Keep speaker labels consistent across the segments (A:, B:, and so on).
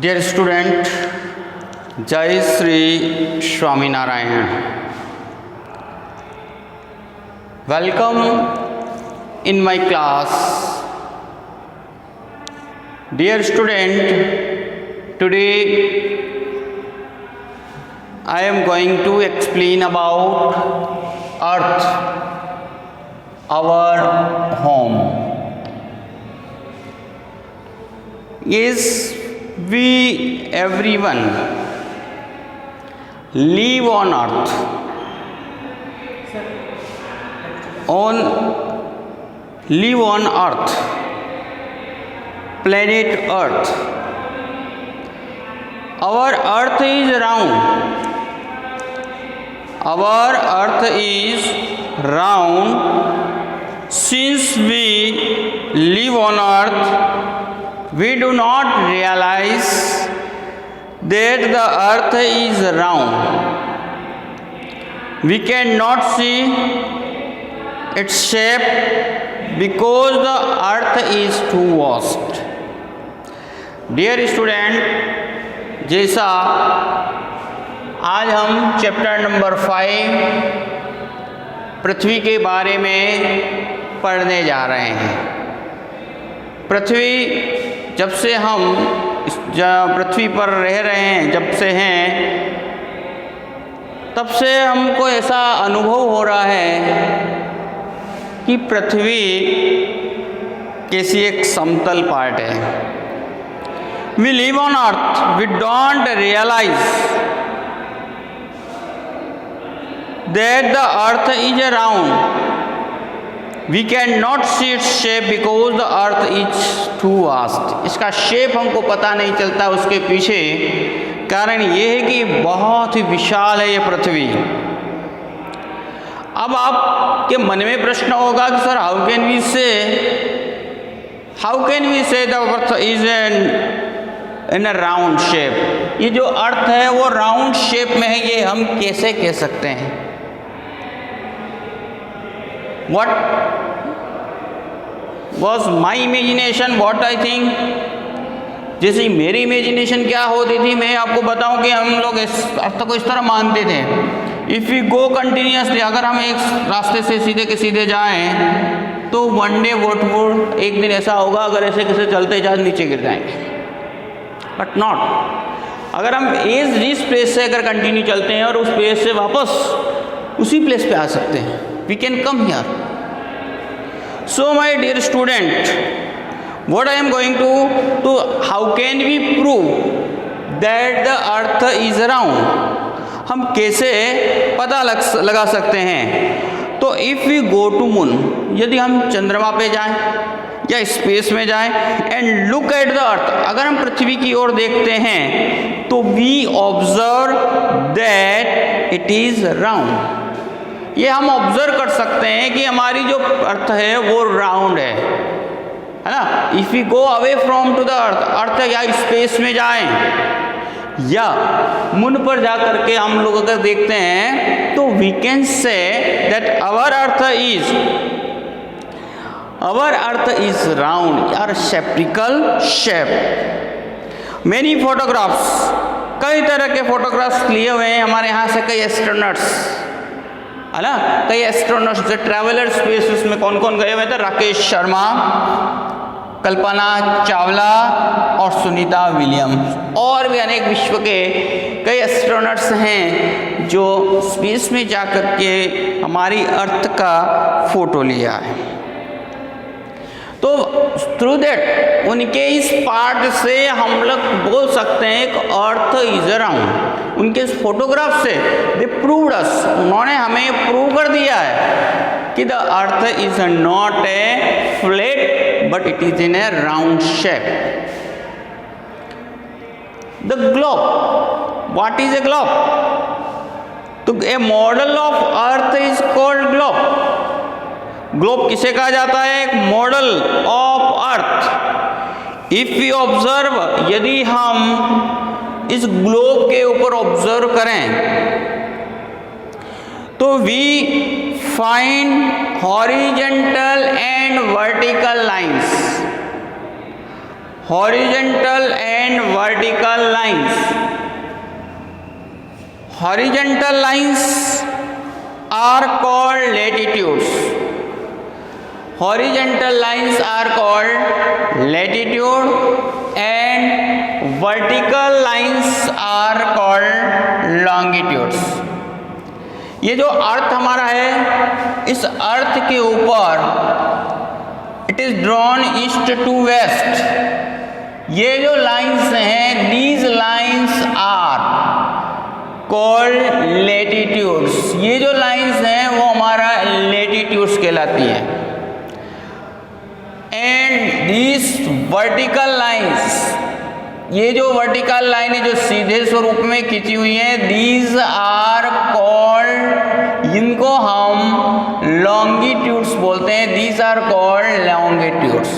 A: Dear student, Jai Sri Swaminarayan. Welcome in my class. Dear student, today I am going to explain about Earth, our home. Yes, we everyone live on Earth. Live on Earth, planet Earth. Our Earth is round. Our Earth is round. Since we live on Earth, we do not realize that the Earth is round. We cannot see its shape because the Earth is too vast. Dear student, जैसा आज हम chapter number 5 पृथ्वी के बारे में पढ़ने जा रहे हैं। पृथ्वी जब से हम इस पृथ्वी पर रह रहे हैं, जब से हैं, तब से हमको ऐसा अनुभव हो रहा है कि पृथ्वी कैसी एक समतल पार्ट है। We live on earth, we don't realise that the earth is a round. We cannot see its shape because the earth is too vast. इसका शेप हमको पता नहीं चलता, उसके पीछे कारण ये है कि बहुत ही विशाल है ये पृथ्वी। अब आपके मन में प्रश्न होगा कि सर हाउ कैन वी से the earth is in a round shape. ये जो अर्थ है वो राउंड शेप में है, ये हम कैसे कह सकते हैं? What was my imagination? What I think? जैसे मेरी इमेजिनेशन क्या होती थी, मैं आपको बताऊं कि हम लोग इस अर्थ को इस तरह मानते थे। इफ़ यू गो कंटिन्यूसली, अगर हम एक रास्ते से सीधे के सीधे जाएं तो वन डे वोट एक दिन ऐसा होगा, अगर ऐसे कैसे चलते जाए नीचे गिर जाएंगे। बट नॉट, अगर हम जिस प्लेस से अगर कंटिन्यू चलते हैं और उस प्लेस से वापस उसी प्लेस पे आ सकते हैं। We can come here. So my dear student, what I am going to how can we prove that the earth is round? हम कैसे पता लगा सकते हैं? तो if we go to moon, यदि हम चंद्रमा पे जाएं या स्पेस में जाएं and look at the earth, अगर हम पृथ्वी की ओर देखते हैं तो we observe that it is round. ये हम ऑब्जर्व कर सकते हैं कि हमारी जो अर्थ है वो राउंड है ना। If you go away from to the earth या स्पेस में जाएं या मून पर जा करके हम लोग अगर देखते हैं तो we can say that our earth is round और सेप्टिकल शेप। मेनी फोटोग्राफ्स, कई तरह के फोटोग्राफ्स लिए हुए हैं हमारे यहाँ से कई एस्ट्रोनॉट्स, है ना। कई एस्ट्रोनॉट्स जो ट्रैवलर स्पेस में कौन कौन गए हुए थे? राकेश शर्मा, कल्पना चावला और सुनीता विलियम्स, और भी अनेक विश्व के कई एस्ट्रोनॉट्स हैं जो स्पेस में जाकर के हमारी अर्थ का फोटो लिया है। तो थ्रू दैट उनके इस पार्ट से हम लोग बोल सकते हैं कि अर्थ इज राउंड। उनके इस फोटोग्राफ से दे प्रूव्ड अस, उन्होंने हमें प्रूव कर दिया है कि the earth is not a flat but it is in a round shape. The globe, what is a globe? तो a model of earth is called globe. Globe किसे कहा जाता है? एक model of earth. If you observe, यदि हम इस globe के ऊपर ऑब्जर्व करें तो we find horizontal and vertical lines. horizontal and vertical lines. Horizontal lines are called latitudes. Horizontal lines are called latitude and vertical lines are called longitudes. ये जो अर्थ हमारा है, इस अर्थ के ऊपर it is drawn east to west. ये जो lines हैं, these lines are called latitudes. ये जो लाइंस हैं वो हमारा लेटिट्यूड्स कहलाती हैं। एंड दीज वर्टिकल लाइंस, ये जो वर्टिकल लाइन है जो सीधे स्वरूप में खींची हुई है, दीज आर कॉल्ड, इनको हम लॉन्गिट्यूड्स बोलते हैं। These are called longitudes.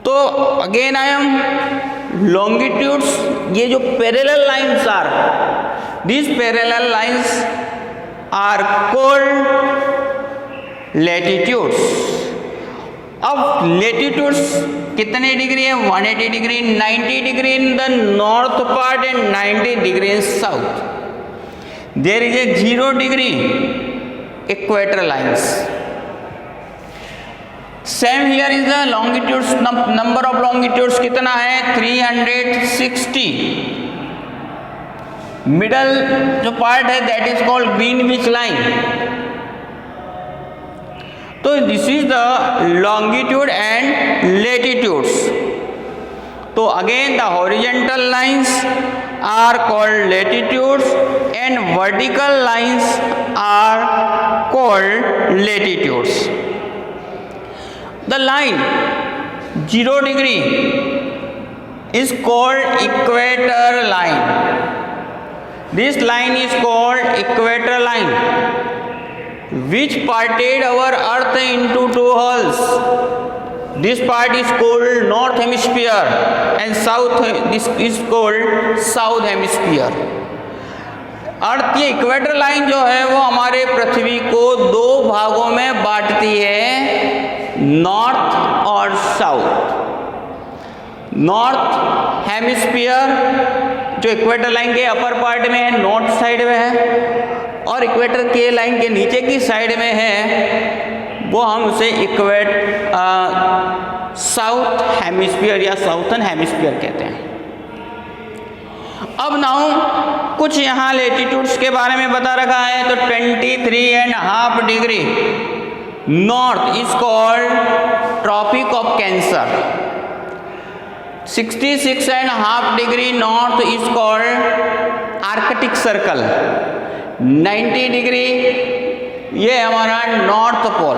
A: तो अगेन आई एम लॉन्गिट्यूड्स, ये जो parallel lines are, these parallel lines are called latitudes. अब लेटिट्यूड्स कितने डिग्री है? 180 degree, 90 degree in the north part and 90 degree in south. There is a 0 degree equator lines. Same here is the longitudes, number of longitudes कितना है? 360। Middle जो part है that is called Greenwich line. तो this is the longitude and latitudes. तो again the horizontal lines are called latitudes and vertical lines are called latitudes. The line 0 degree is called equator line. This line is called equator line, which parted our earth into two halves. This part is called north hemisphere and this is called south hemisphere. अर्थ की equator line जो है वो हमारे पृथ्वी को दो भागों में बांटती है, नॉर्थ और साउथ। नॉर्थ हेमिस्फीयर जो इक्वेटर लाइन के अपर पार्ट में है, नॉर्थ साइड में है, और इक्वेटर के लाइन के नीचे की साइड में है, वो हम उसे साउथ हेमिस्फीयर या साउथर्न हेमिस्फीयर कहते हैं। अब नाउ कुछ यहाँ लेटिट्यूड्स के बारे में बता रखा है। तो 23.5 degree north is called tropic of cancer. 66.5 degree north is called arctic circle. 90 degree ये हमारा नॉर्थ पोल।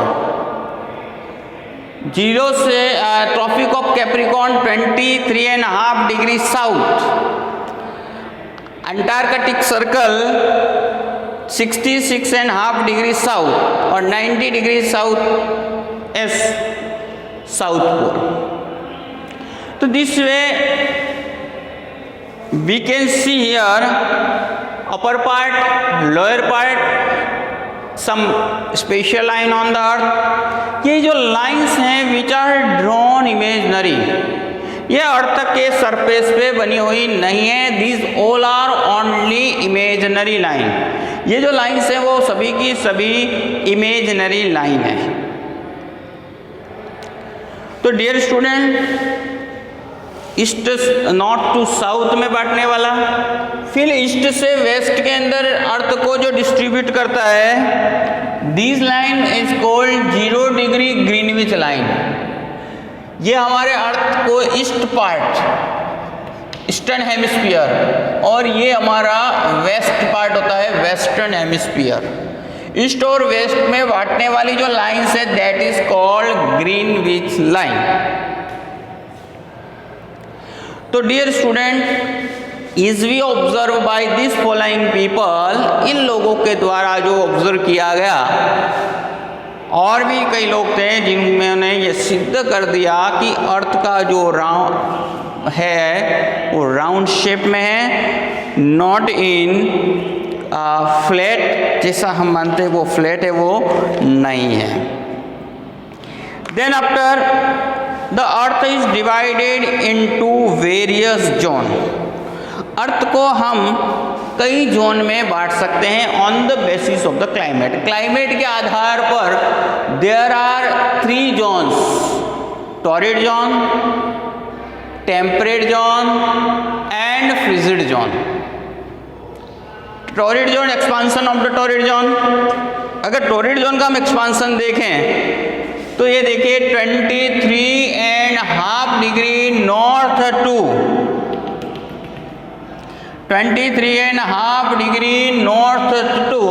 A: 0 से tropic of capricorn 23.5 degree south. Antarctic circle 66.5 degree south और 90 degree south as south pole. तो this way we can see here upper part, lower part, some special line on the earth. ये जो lines हैं which are drawn imaginary, ये अर्थ के surface पे बनी हुई नहीं है। These all are only imaginary line. ये जो lines हैं वो सभी की सभी imaginary line है। तो dear student, east north to south में बांटने वाला, फिर ईस्ट से वेस्ट के अंदर अर्थ को जो डिस्ट्रीब्यूट करता है, this line is called 0 degree Greenwich line. ये हमारे अर्थ को ईस्ट पार्ट, ईस्टर्न हेमिस्फीयर, और ये हमारा वेस्ट पार्ट होता है, वेस्टर्न हेमिस्फीयर। ईस्ट और वेस्ट में बांटने वाली जो लाइन्स है that is called Greenwich line. तो dear student, is we observe by this following people, इन लोगों के द्वारा जो ऑब्जर्व किया गया, और भी कई लोग थे जिन्होंने ये सिद्ध कर दिया कि अर्थ का जो राउंड है वो राउंड शेप में है, नॉट इन फ्लैट, जैसा हम मानते हैं वो फ्लैट है, वो नहीं है। Then after the earth is divided into various zone. Earth को हम कई जोन में बांट सकते हैं on the basis of the climate. Climate के आधार पर there are 3 zones, torrid zone, temperate zone and frigid zone. Torrid zone, expansion of the torrid zone. अगर टॉरिड जोन का हम एक्सपांसन देखें तो ये देखिए 23.5 degree north to 23.5 degree north to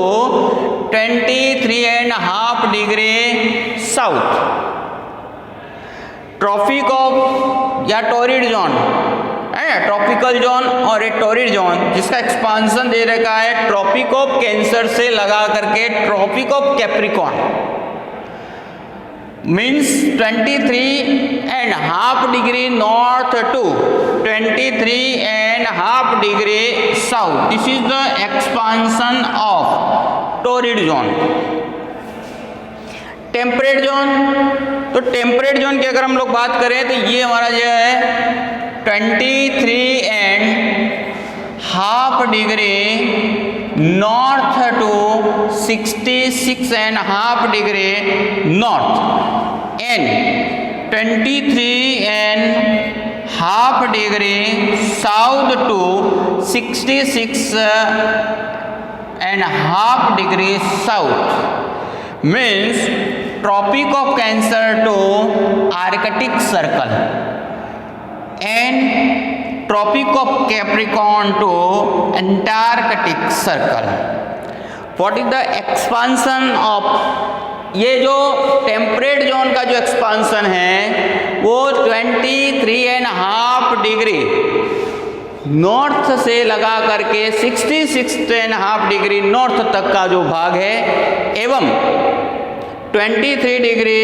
A: 23.5 degree south. Tropic of या टॉरिड जोन है, tropical zone और एक टॉरिड जोन जिसका एक्सपांसन दे रखा है ट्रॉपिक ऑफ कैंसर से लगा करके Tropic of Capricorn, means 23.5 degree north to 23.5 degree south. This is the expansion of torrid zone. Temperate zone, तो टेम्परेट जोन की अगर हम लोग बात करें तो ये हमारा जो है 23.5 degree north to 66.5 degree north and 23.5 degree south to 66.5 degree south, means Tropic of Cancer to Arctic Circle and Tropic of Capricorn to Antarctic Circle. What is the expansion of, ये जो टेम्परेट जोन का जो expansion है वो 23.5 degree north से लगा करके 66.5 degree north तक का जो भाग है एवं 23 degree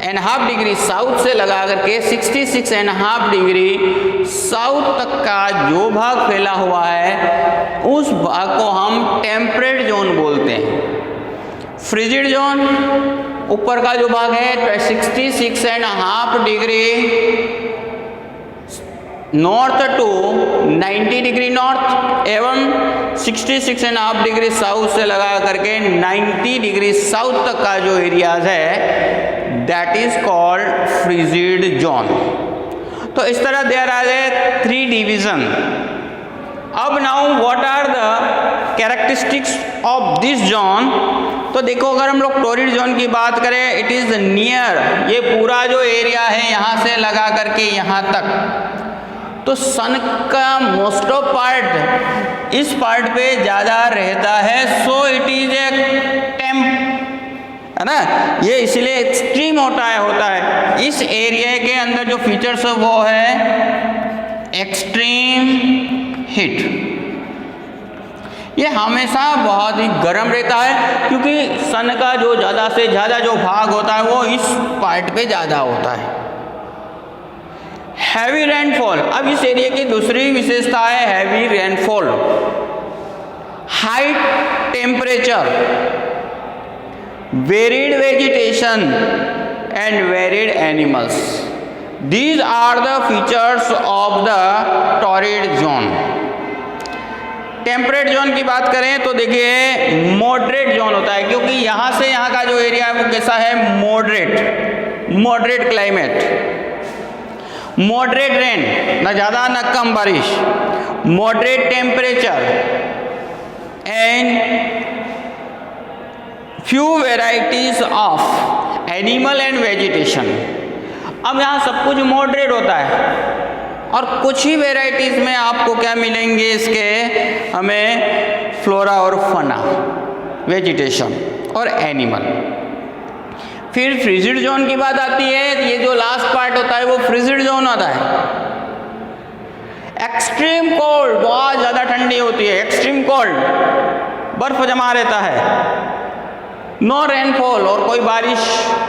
A: and half degree south से लगा करके 66.5 डिग्री साउथ तक का जो भाग फैला हुआ है उस भाग को हम टेम्परेट जोन बोलते हैं। फ्रिजिड जोन ऊपर का जो भाग है 66.5 degree north to 90 degree north एवं 66.5 डिग्री साउथ से लगा करके 90 डिग्री साउथ तक का जो एरियाज है that is called frigid zone. तो इस तरह देयर आर 3 डिवीजन। अब now what are the characteristics of this zone. तो देखो अगर हम लोग टॉरिड जोन की बात करें इट इज नियर, ये पूरा जो एरिया है यहाँ से लगा करके यहाँ तक, तो सन का मोस्ट ऑफ पार्ट इस पार्ट पे ज़्यादा रहता है, so it is a temp, है ना, ये इसलिए एक्सट्रीम होता है। इस एरिया के अंदर जो फीचर्स है वो है एक्सट्रीम हीट, ये हमेशा बहुत ही गर्म रहता है क्योंकि सन का जो ज़्यादा से ज़्यादा जो भाग होता है वो इस पार्ट पे ज़्यादा होता है। हैवी रेनफॉल, अब इस एरिया की दूसरी विशेषता है heavy rainfall, high temperature, varied vegetation and varied animals, these are the features of the torrid zone. Temperate zone की बात करें तो देखिए मॉडरेट जोन होता है क्योंकि यहाँ से यहाँ का जो एरिया है वो कैसा है, मॉडरेट क्लाइमेट, मॉडरेट रेन, ना ज़्यादा ना कम बारिश, moderate temperature and few varieties of animal and vegetation. अब यहाँ सब कुछ मॉडरेट होता है और कुछ ही वेराइटीज में आपको क्या मिलेंगे इसके, हमें फ्लोरा और फना, वेजिटेशन और एनिमल। फिर फ्रिजिड जोन की बात आती है, ये जो लास्ट पार्ट होता है वो फ्रिजिड जोन होता है। एक्सट्रीम कोल्ड, बहुत ज़्यादा ठंडी होती है, एक्सट्रीम कोल्ड, बर्फ जमा रहता है, नो रेनफॉल और कोई बारिश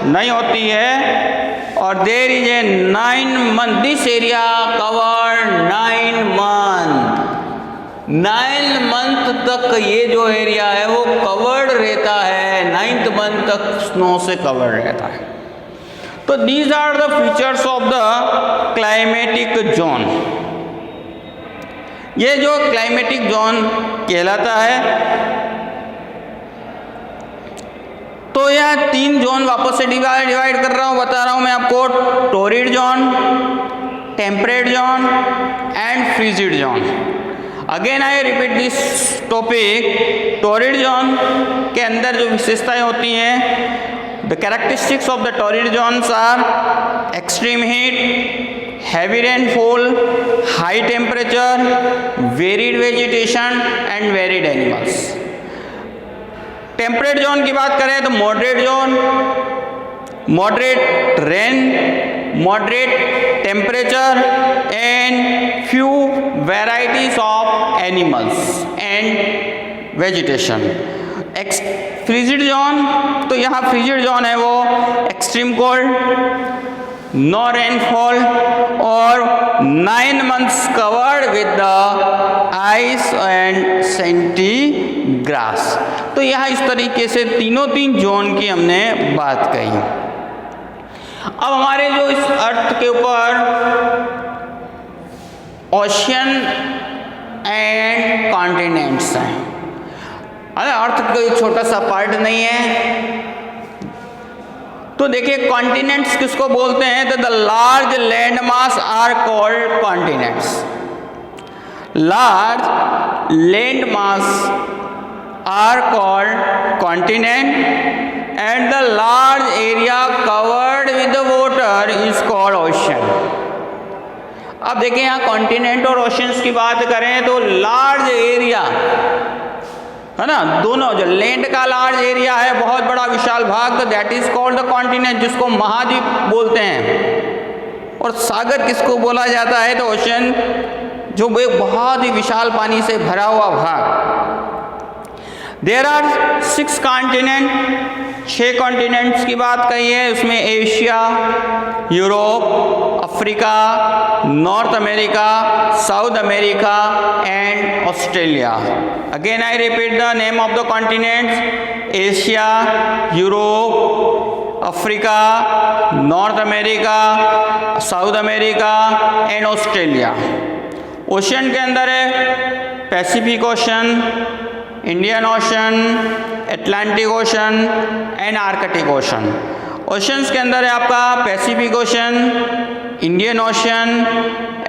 A: नहीं होती है, और there is a 9 month, this area cover 9 month, 9 month तक ये जो एरिया है वो कवर्ड रहता है, 9th मंथ तक स्नो से कवर्ड रहता है। तो these are the features of the climatic zone. ये जो क्लाइमेटिक जोन कहलाता है। तो यह 3 जोन वापस से डिवाइड कर रहा हूँ, बता रहा हूँ मैं आपको। Torrid zone, temperate zone and frigid zone. Again I repeat this topic. Torrid zone के अंदर जो विशेषताएं होती हैं, the characteristics of the torrid zones are extreme heat, heavy rainfall, high temperature, varied vegetation and varied animals. Temperate zone की बात करें तो moderate zone, moderate rain, moderate temperature and few varieties of animals and vegetation. Frigid zone, तो यहाँ frigid zone है वो extreme cold, no rainfall और 9 months covered with the ice and scanty grass. तो यहाँ इस तरीके से तीन जोन की हमने बात कही। अब हमारे जो इस अर्थ के ऊपर ओशियन एंड कॉन्टिनेंट्स हैं, अर्थ का एक छोटा सा पार्ट नहीं है। तो देखिए कॉन्टिनेंट्स किसको बोलते हैं, तो the large land mass are called continents. Large land mass are called continent and the large area covered with the water is called ocean. अब देखिए यहाँ कॉन्टिनेंट और ओशंस की बात करें तो लार्ज एरिया है ना, दोनों जो लैंड का लार्ज एरिया है, बहुत बड़ा विशाल भाग, तो that is called the continent, जिसको महाद्वीप बोलते हैं। और सागर किसको बोला जाता है, तो ओशन, जो एक बहुत ही विशाल पानी से भरा हुआ भाग। देयर आर 6 कॉन्टिनेंट, 6 कॉन्टिनेंट्स की बात कही है। उसमें Asia, Europe, Africa, north America, south America and Australia. Again I repeat the name of the continents: Asia, Europe, Africa, north America, south America and Australia. Ocean के अंदर है Pacific ocean, Indian ocean, Atlantic ocean and Arctic ocean. Oceans के अंदर है आपका Pacific ocean, Indian ocean,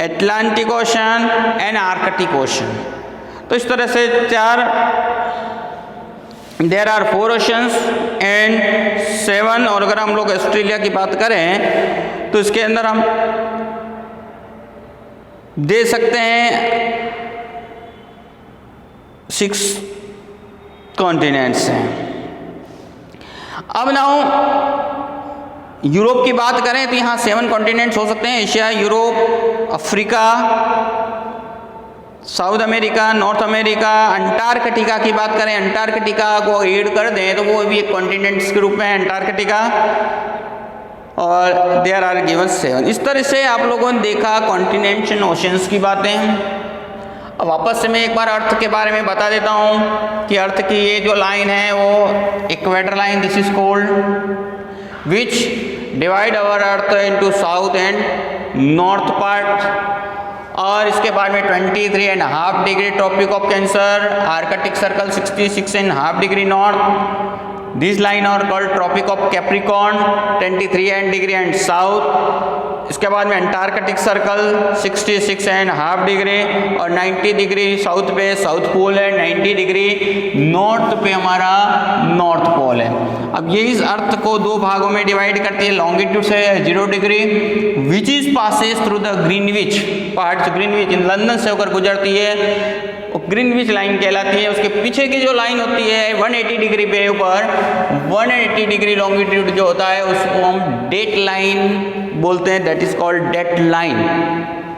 A: Atlantic ocean and Arctic ocean. तो इस तरह से 4, देयर आर 4 ओशंस एंड 7। और अगर हम लोग ऑस्ट्रेलिया की बात करें तो इसके अंदर हम दे सकते हैं 6 कॉन्टिनेंट्स हैं। अब नाउ यूरोप की बात करें तो यहाँ 7 कॉन्टिनेंट्स हो सकते हैं: Asia, Europe, Africa, south America, north America. Antarctica की बात करें, अंटार्कटिका को ऐड कर दें तो वो भी एक कॉन्टिनेंट्स के रूप में है अंटार्कटिका। और देयर आर गिवन 7। इस तरह से आप लोगों ने देखा कॉन्टिनेंट्स एंड ओशंस की बातें। अब वापस से मैं एक बार अर्थ के बारे में बता देता हूँ कि अर्थ की ये जो लाइन है वो equator line, this is called which divide our earth into south and north part. और इसके बाद में 23.5 degree Tropic of Cancer, Arctic Circle 66.5 degree north. This line are called tropic of Capricorn 23 degree and south. इसके बाद में Antarctic circle 66.5 degree और 90 degree south पे south pole है, 90 डिग्री नॉर्थ पे हमारा नॉर्थ पोल है। अब ये इस अर्थ को 2 भागों में डिवाइड करती है। लॉन्गिट्यूड से 0 degree which is passes through the Greenwich part. Greenwich in London से होकर गुजरती है, ग्रीनविच लाइन कहलाती है। उसके पीछे की जो लाइन होती है 180 डिग्री पे ऊपर, 180 डिग्री लॉन्गिट्यूड जो होता है उसको हम डेट लाइन बोलते हैं, that is called date line.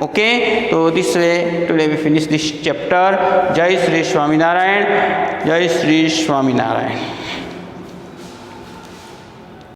A: Okay, तो this way today we finish this chapter. जय श्री स्वामीनारायण, जय श्री स्वामीनारायण।